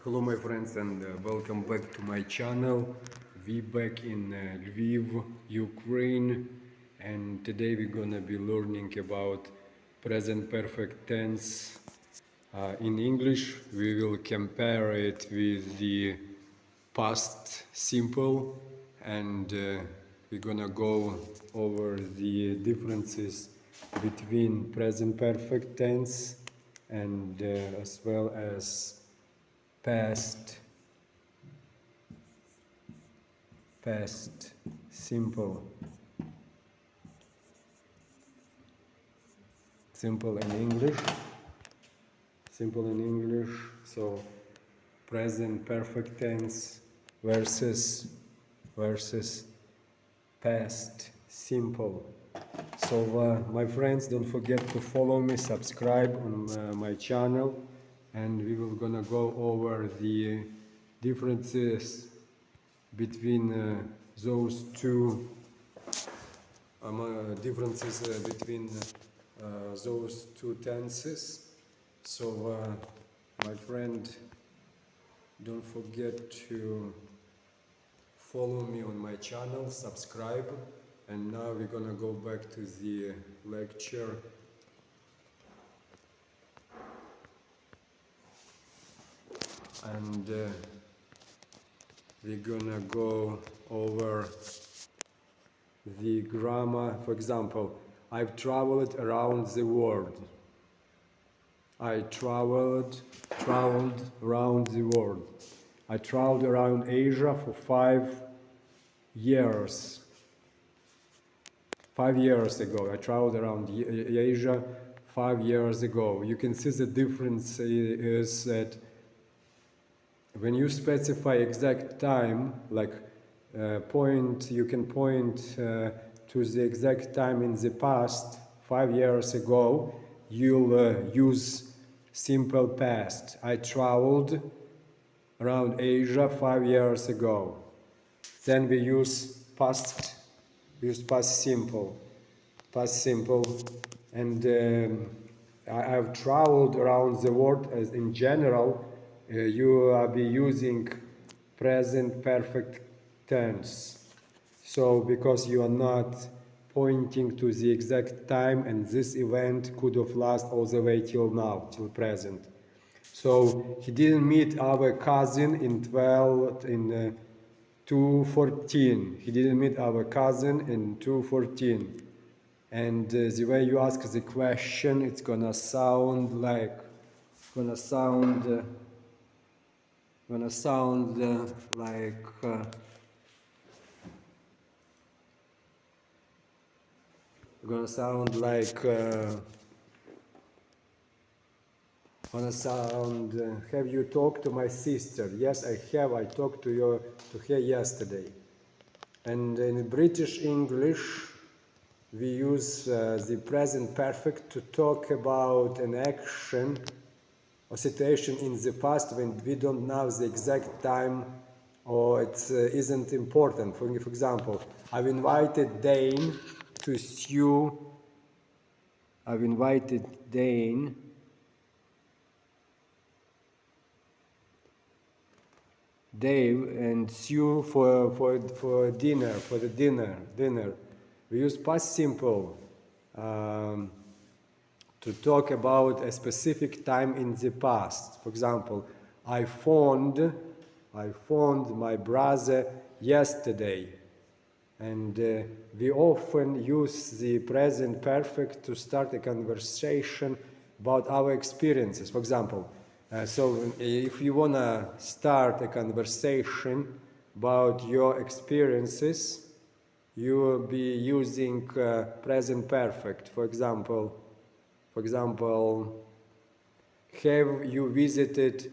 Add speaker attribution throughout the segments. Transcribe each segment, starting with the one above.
Speaker 1: Hello my friends and welcome back to my channel. We back in Lviv, Ukraine, and today we're gonna be learning about present perfect tense in English. We will compare it with the past simple, and we're gonna go over the differences between present perfect tense and as well as past simple in English. So present perfect tense versus past simple. So my friends, don't forget to follow me, subscribe on my channel, and we will gonna go over the differences between those two between those two tenses. So my friend, don't forget to follow me on my channel, subscribe, and now we're gonna go back to the lecture. And we're gonna go over the grammar. For example, I've traveled around the world. I traveled around the world. I traveled around Asia for 5 years. 5 years ago, I traveled around Asia 5 years ago. You can see the difference is that when you specify exact time, like you can point to the exact time in the past, 5 years ago, you'll use simple past. I traveled around Asia 5 years ago. Then we use past simple, and I've traveled around the world. As in general, you will be using present perfect tense. So because you are not pointing to the exact time, and this event could have lasted all the way till now, till present. So he didn't meet our cousin in 2:14. He didn't meet our cousin in 2:14. And the way you ask the question, it's gonna sound like have you talked to my sister? Yes, I have. I talked to her yesterday. And in British English, we use the present perfect to talk about an action or situation in the past when we don't know the exact time, or it isn't important. For example, I've invited Dane to Sue. I've invited Dane Dave and Sue for dinner. We use past simple to talk about a specific time in the past. For example, I phoned my brother yesterday. And we often use the present perfect to start a conversation about our experiences. For example, so if you want to start a conversation about your experiences, you will be using present perfect. For example, have you visited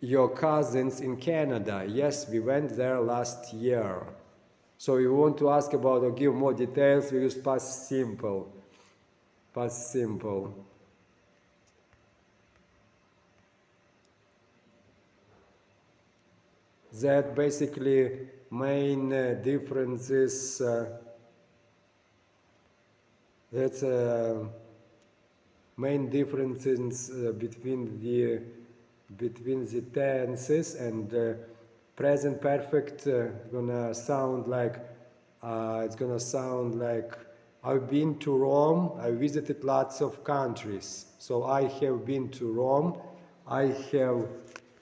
Speaker 1: your cousins in Canada? Yes, we went there last year. So you want to ask about or give more details, we use past simple. That basically main differences. Main differences between the between the tenses, and present perfect gonna sound like I've been to Rome. I visited lots of countries. So I have been to Rome. I have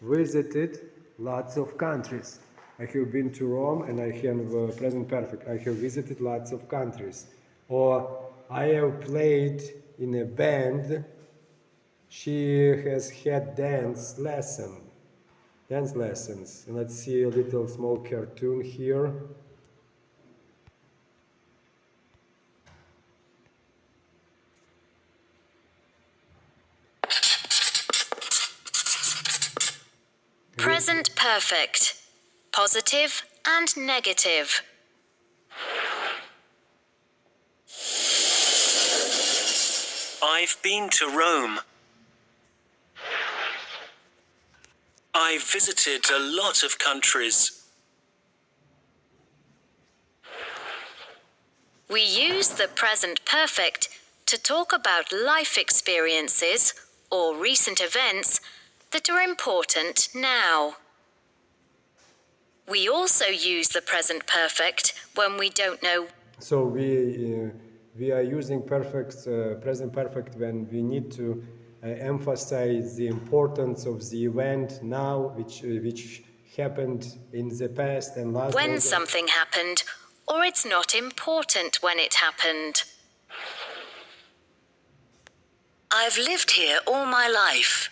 Speaker 1: visited lots of countries. I have been to Rome, and I have present perfect. I have visited lots of countries. Or I have played in a band. She has had dance lessons. Let's see a little small cartoon here.
Speaker 2: Present perfect. Positive and negative.
Speaker 3: I've been to Rome. I've visited a lot of countries.
Speaker 2: We use the present perfect to talk about life experiences or recent events that are important now. We also use the present perfect when we don't know.
Speaker 1: So we are using present perfect when we need to emphasize the importance of the event now, which happened in the past and last.
Speaker 2: When something happened, or it's not important when it happened.
Speaker 3: I've lived here all my life.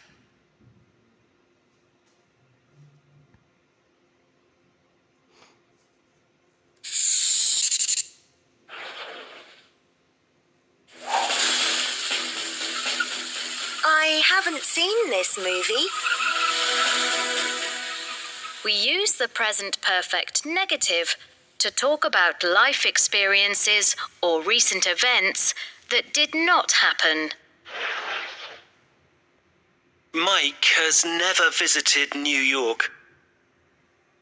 Speaker 2: I haven't seen this movie. We use the present perfect negative to talk about life experiences or recent events that did not happen.
Speaker 3: Mike has never visited New York.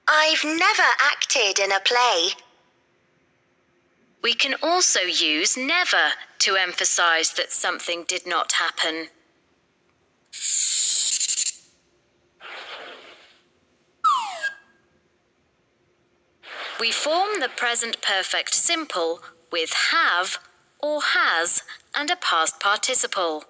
Speaker 2: I've never acted in a play. We can also use never to emphasize that something did not happen. We form the present perfect simple with have or has and a past participle.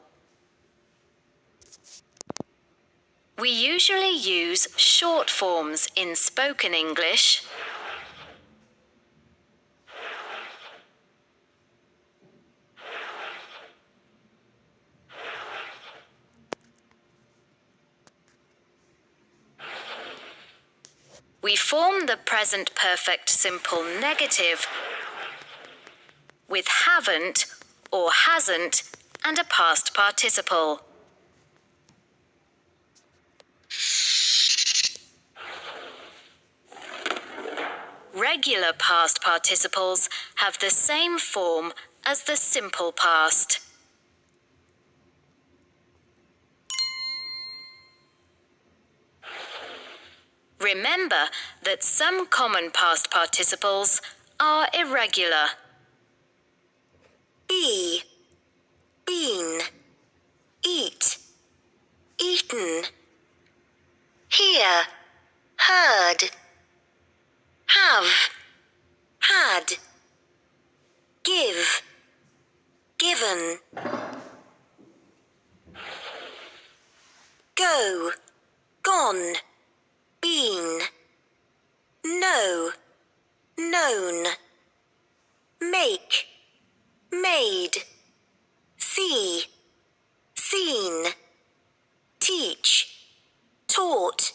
Speaker 2: We usually use short forms in spoken English. We form the present perfect simple negative with haven't or hasn't and a past participle. Regular past participles have the same form as the simple past. Remember that some common past participles are irregular. Be, been, eat, eaten, hear, heard, have, had, give, given, go, gone, been, know, known, make, made, see, seen, teach, taught.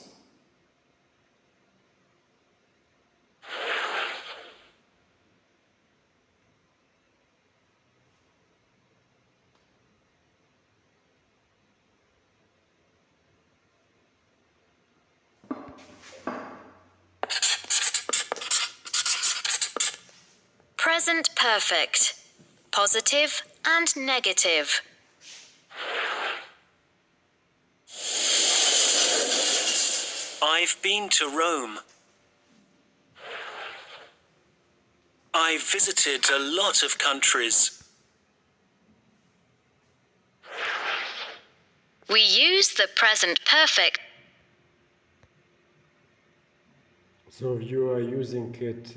Speaker 2: Present perfect. Positive and negative.
Speaker 3: I've been to Rome. I've visited a lot of countries.
Speaker 2: We use the present perfect
Speaker 1: So you are using it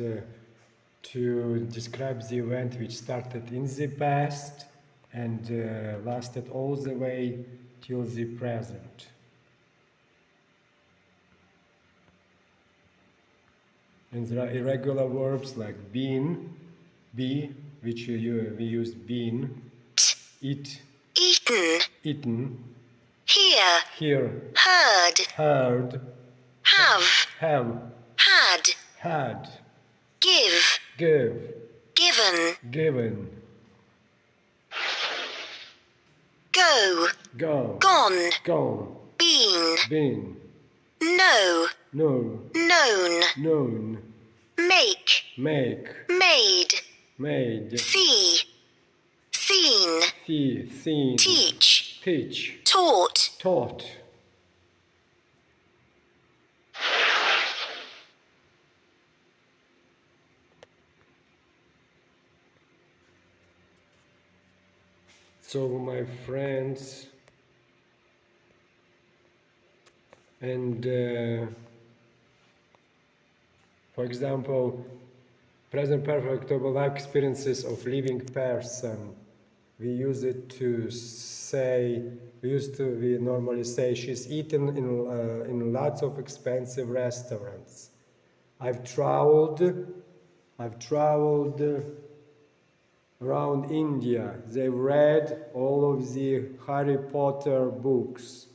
Speaker 1: to describe the event which started in the past and lasted all the way till the present. And there are irregular verbs like been, be, which we use been, eat,
Speaker 2: eaten,
Speaker 1: eaten,
Speaker 2: hear,
Speaker 1: hear,
Speaker 2: heard,
Speaker 1: heard,
Speaker 2: have,
Speaker 1: have,
Speaker 2: had,
Speaker 1: had,
Speaker 2: give,
Speaker 1: give,
Speaker 2: given,
Speaker 1: given,
Speaker 2: go,
Speaker 1: go,
Speaker 2: gone,
Speaker 1: gone,
Speaker 2: been,
Speaker 1: been,
Speaker 2: know,
Speaker 1: know,
Speaker 2: known,
Speaker 1: known,
Speaker 2: make,
Speaker 1: make,
Speaker 2: made,
Speaker 1: made,
Speaker 2: see, seen,
Speaker 1: see, seen,
Speaker 2: teach,
Speaker 1: teach,
Speaker 2: taught,
Speaker 1: taught. So my friends, and for example, present perfect of life experiences of living person. We use it to say, we normally say she's eaten in lots of expensive restaurants. I've traveled around India. They read all of the Harry Potter books.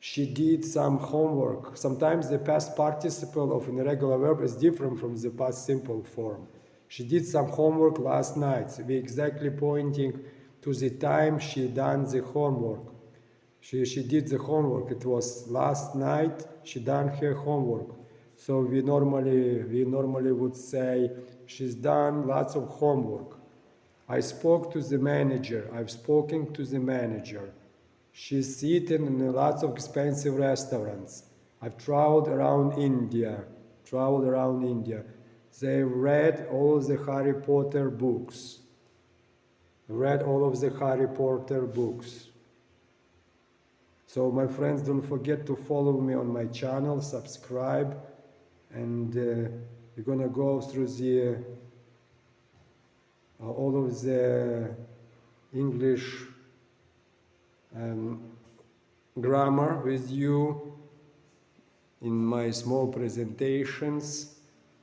Speaker 1: She did some homework. Sometimes the past participle of an irregular verb is different from the past simple form. She did some homework last night. We exactly pointing to the time she done the homework. She did the homework. It was last night she done her homework. So we normally would say she's done lots of homework. I spoke to the manager. I've spoken to the manager. She's eaten in lots of expensive restaurants. I've traveled around India. They read all the Harry Potter books. So my friends, don't forget to follow me on my channel, subscribe, and we're gonna go through the all of the English grammar with you in my small presentations,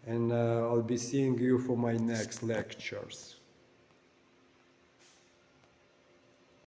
Speaker 1: and I'll be seeing you for my next lectures.